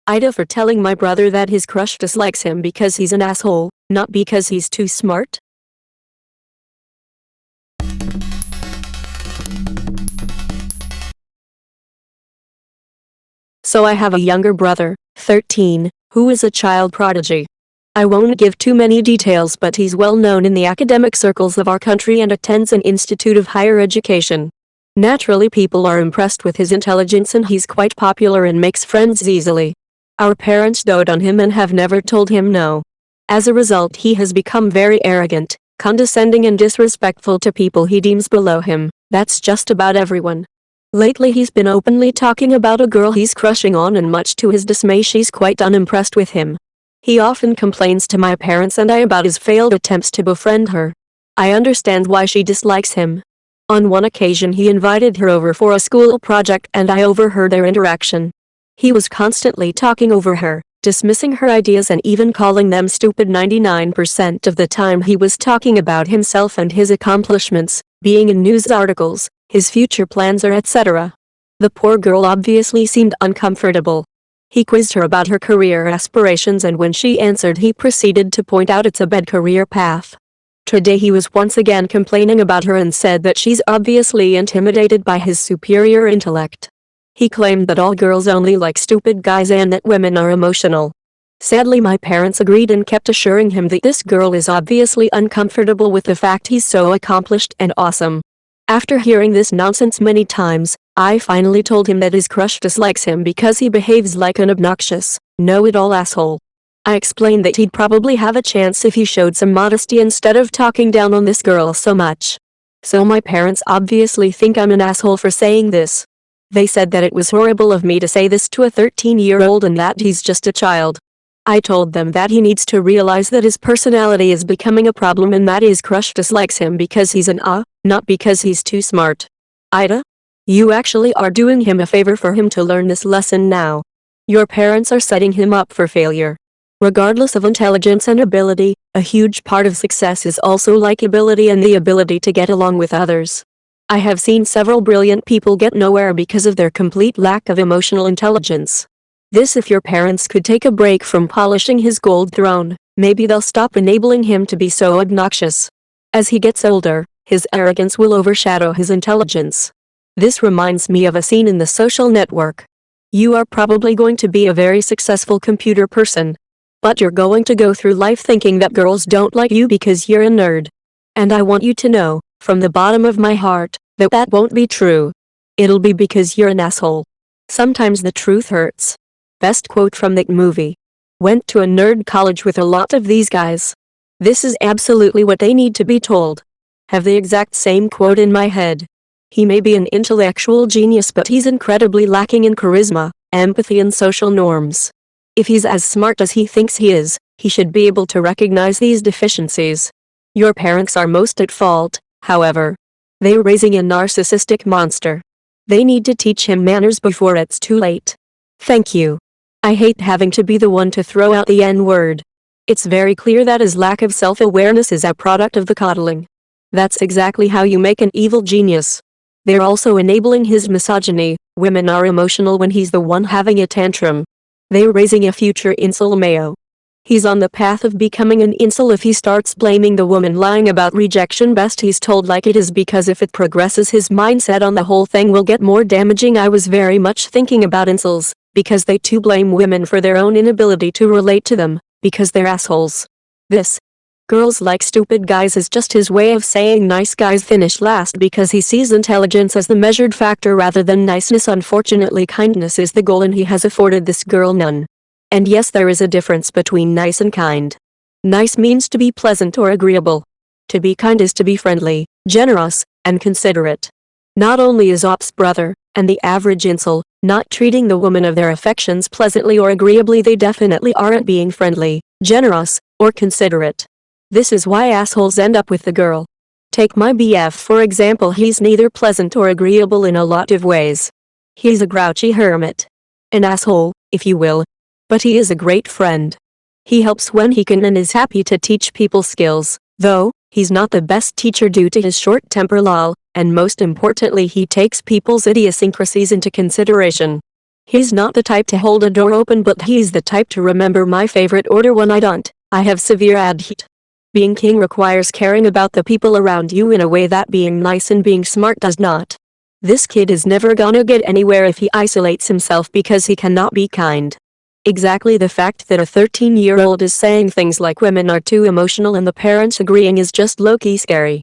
AITA for telling my brother that his crush dislikes him because he's an asshole, not because he's too smart? So I have a younger brother, 13, who is a child prodigy. I won't give too many details, but he's well known in the academic circles of our country and attends an institute of higher education. Naturally, people are impressed with his intelligence and he's quite popular and makes friends easily. Our parents dote on him and have never told him no. As a result, he has become very arrogant, condescending and disrespectful to people he deems below him. That's just about everyone. Lately he's been openly talking about a girl he's crushing on, and much to his dismay she's quite unimpressed with him. He often complains to my parents and I about his failed attempts to befriend her. I understand why she dislikes him. On one occasion he invited her over for a school project and I overheard their interaction. He was constantly talking over her, dismissing her ideas and even calling them stupid. 99% of the time he was talking about himself and his accomplishments, being in news articles, his future plans, or etc. The poor girl obviously seemed uncomfortable. He quizzed her about her career aspirations, and when she answered he proceeded to point out it's a bad career path. Today he was once again complaining about her and said that she's obviously intimidated by his superior intellect. He claimed that all girls only like stupid guys and that women are emotional. Sadly, my parents agreed and kept assuring him that this girl is obviously uncomfortable with the fact he's so accomplished and awesome. After hearing this nonsense many times, I finally told him that his crush dislikes him because he behaves like an obnoxious, know-it-all asshole. I explained that he'd probably have a chance if he showed some modesty instead of talking down on this girl so much. So my parents obviously think I'm an asshole for saying this. They said that it was horrible of me to say this to a 13-year-old and that he's just a child. I told them that he needs to realize that his personality is becoming a problem and that his crush dislikes him because he's an not because he's too smart. AITA? You actually are doing him a favor for him to learn this lesson now. Your parents are setting him up for failure. Regardless of intelligence and ability, a huge part of success is also likability and the ability to get along with others. I have seen several brilliant people get nowhere because of their complete lack of emotional intelligence. If your parents could take a break from polishing his gold throne, maybe they'll stop enabling him to be so obnoxious. As he gets older, his arrogance will overshadow his intelligence. This reminds me of a scene in The Social Network. You are probably going to be a very successful computer person. But you're going to go through life thinking that girls don't like you because you're a nerd. And I want you to know, from the bottom of my heart, that that won't be true. It'll be because you're an asshole. Sometimes the truth hurts. Best quote from that movie. Went to a nerd college with a lot of these guys. This is absolutely what they need to be told. Have the exact same quote in my head. He may be an intellectual genius, but he's incredibly lacking in charisma, empathy, and social norms. If he's as smart as he thinks he is, he should be able to recognize these deficiencies. Your parents are most at fault, however. They're raising a narcissistic monster. They need to teach him manners before it's too late. Thank you. I hate having to be the one to throw out the N-word. It's very clear that his lack of self-awareness is a product of the coddling. That's exactly how you make an evil genius. They're also enabling his misogyny. Women are emotional when he's the one having a tantrum. They're raising a future incel mayo. He's on the path of becoming an incel if he starts blaming the woman lying about rejection. Best he's told like it is, because if it progresses his mindset on the whole thing will get more damaging. I was very much thinking about incels, because they too blame women for their own inability to relate to them, because they're assholes. This girls like stupid guys is just his way of saying nice guys finish last, because he sees intelligence as the measured factor rather than niceness. Unfortunately, kindness is the goal and he has afforded this girl none. And yes, there is a difference between nice and kind. Nice means to be pleasant or agreeable. To be kind is to be friendly, generous, and considerate. Not only is Op's brother, and the average incel, not treating the woman of their affections pleasantly or agreeably, they definitely aren't being friendly, generous, or considerate. This is why assholes end up with the girl. Take my BF for example. He's neither pleasant or agreeable in a lot of ways. He's a grouchy hermit. An asshole, if you will. But he is a great friend. He helps when he can and is happy to teach people skills, though he's not the best teacher due to his short temper, lol, and most importantly he takes people's idiosyncrasies into consideration. He's not the type to hold a door open, but he's the type to remember my favorite order when I don't. I have severe ADHD. Being king requires caring about the people around you in a way that being nice and being smart does not. This kid is never gonna get anywhere if he isolates himself because he cannot be kind. Exactly, the fact that a 13-year-old is saying things like women are too emotional and the parents agreeing is just low-key scary.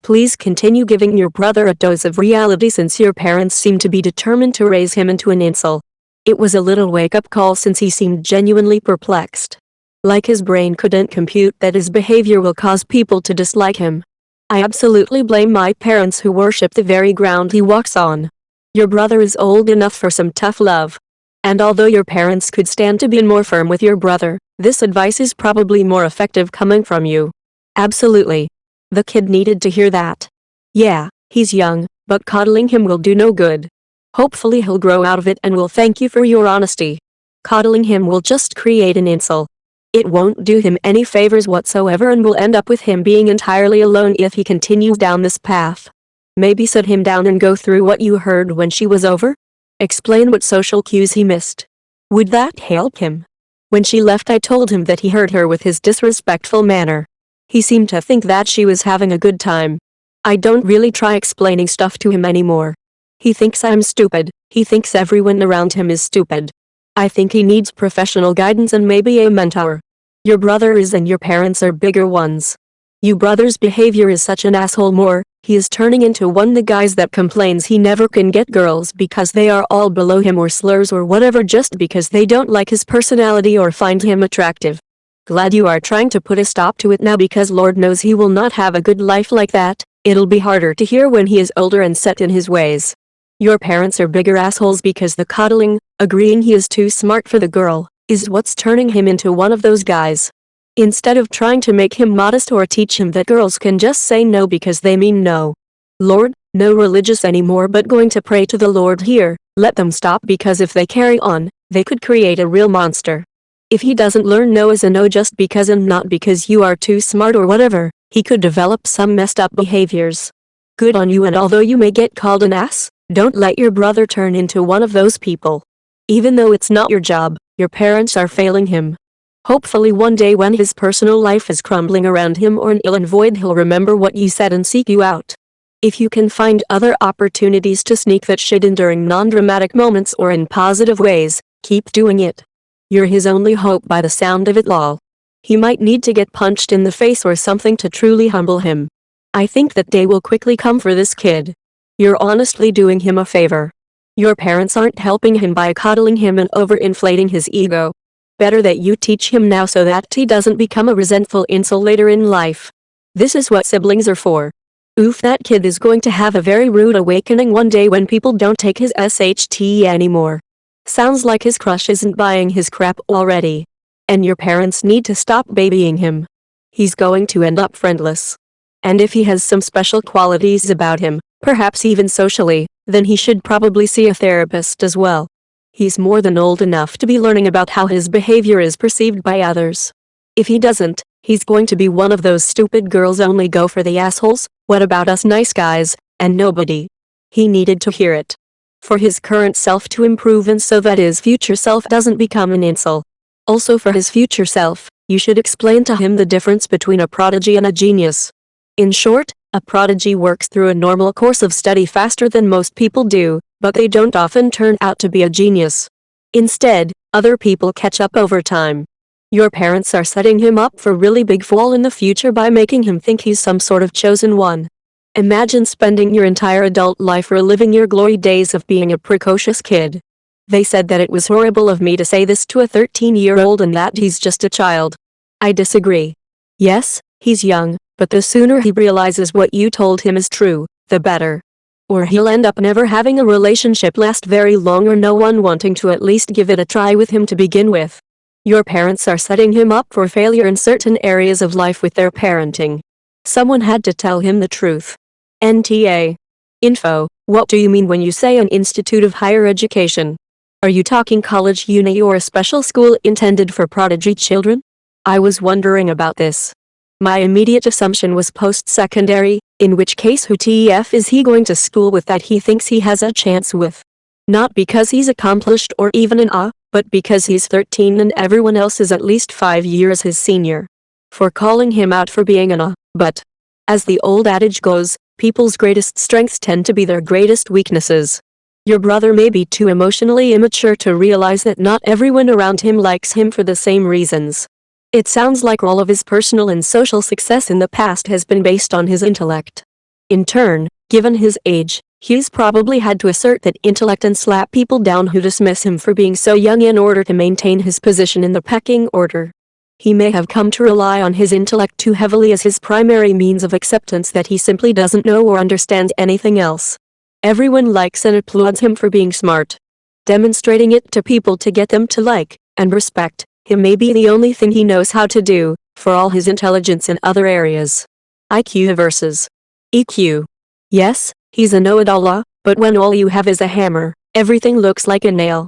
Please continue giving your brother a dose of reality since your parents seem to be determined to raise him into an incel. It was a little wake-up call since he seemed genuinely perplexed. Like his brain couldn't compute that his behavior will cause people to dislike him. I absolutely blame my parents who worship the very ground he walks on. Your brother is old enough for some tough love. And although your parents could stand to be more firm with your brother, this advice is probably more effective coming from you. Absolutely. The kid needed to hear that. Yeah, he's young, but coddling him will do no good. Hopefully he'll grow out of it and will thank you for your honesty. Coddling him will just create an insult. It won't do him any favors whatsoever and will end up with him being entirely alone if he continues down this path. Maybe sit him down and go through what you heard when she was over. Explain what social cues he missed. Would that help him? When she left, I told him that he hurt her with his disrespectful manner. He seemed to think that she was having a good time. I don't really try explaining stuff to him anymore. He thinks I'm stupid. He thinks everyone around him is stupid. I think he needs professional guidance and maybe a mentor. Your brother is, and your parents are bigger ones. You brother's behavior is such an asshole. He is turning into one the guys that complains he never can get girls because they are all below him or slurs or whatever just because they don't like his personality or find him attractive. Glad you are trying to put a stop to it now because Lord knows he will not have a good life like that. It'll be harder to hear when he is older and set in his ways. Your parents are bigger assholes because the coddling, agreeing he is too smart for the girl, is what's turning him into one of those guys. Instead of trying to make him modest or teach him that girls can just say no because they mean no. Lord, no religious anymore but going to pray to the Lord here, let them stop because if they carry on, they could create a real monster. If he doesn't learn no is a no just because and not because you are too smart or whatever, he could develop some messed up behaviors. Good on you, and although you may get called an ass, don't let your brother turn into one of those people. Even though it's not your job, your parents are failing him. Hopefully one day when his personal life is crumbling around him or an ill and void, he'll remember what you said and seek you out. If you can find other opportunities to sneak that shit in during non-dramatic moments or in positive ways, keep doing it. You're his only hope by the sound of it all. He might need to get punched in the face or something to truly humble him. I think that day will quickly come for this kid. You're honestly doing him a favor. Your parents aren't helping him by coddling him and overinflating his ego. Better that you teach him now so that he doesn't become a resentful incel later in life. This is what siblings are for. Oof, that kid is going to have a very rude awakening one day when people don't take his SHT anymore. Sounds like his crush isn't buying his crap already. And your parents need to stop babying him. He's going to end up friendless. And if he has some special qualities about him, perhaps even socially, then he should probably see a therapist as well. He's more than old enough to be learning about how his behavior is perceived by others. If he doesn't, he's going to be one of those stupid girls only go for the assholes, what about us nice guys, and nobody. He needed to hear it. For his current self to improve and so that his future self doesn't become an incel. Also for his future self, you should explain to him the difference between a prodigy and a genius. In short, a prodigy works through a normal course of study faster than most people do, but they don't often turn out to be a genius. Instead, other people catch up over time. Your parents are setting him up for really big fall in the future by making him think he's some sort of chosen one. Imagine spending your entire adult life reliving your glory days of being a precocious kid. They said that it was horrible of me to say this to a 13-year-old and that he's just a child. I disagree. Yes, he's young, but the sooner he realizes what you told him is true, the better. Or he'll end up never having a relationship last very long or no one wanting to at least give it a try with him to begin with. Your parents are setting him up for failure in certain areas of life with their parenting. Someone had to tell him the truth. NTA. Info. What do you mean when you say an institute of higher education? Are you talking college, uni, or a special school intended for prodigy children? I was wondering about this. My immediate assumption was post-secondary, in which case who TF is he going to school with that he thinks he has a chance with? Not because he's accomplished or even an but because he's 13 and everyone else is at least 5 years his senior. For calling him out for being an but. As the old adage goes, people's greatest strengths tend to be their greatest weaknesses. Your brother may be too emotionally immature to realize that not everyone around him likes him for the same reasons. It sounds like all of his personal and social success in the past has been based on his intellect. In turn, given his age, he's probably had to assert that intellect and slap people down who dismiss him for being so young in order to maintain his position in the pecking order. He may have come to rely on his intellect too heavily as his primary means of acceptance that he simply doesn't know or understand anything else. Everyone likes and applauds him for being smart. Demonstrating it to people to get them to like and respect him may be the only thing he knows how to do, for all his intelligence in other areas. IQ versus EQ. Yes, he's a know-it-all, but when all you have is a hammer, everything looks like a nail.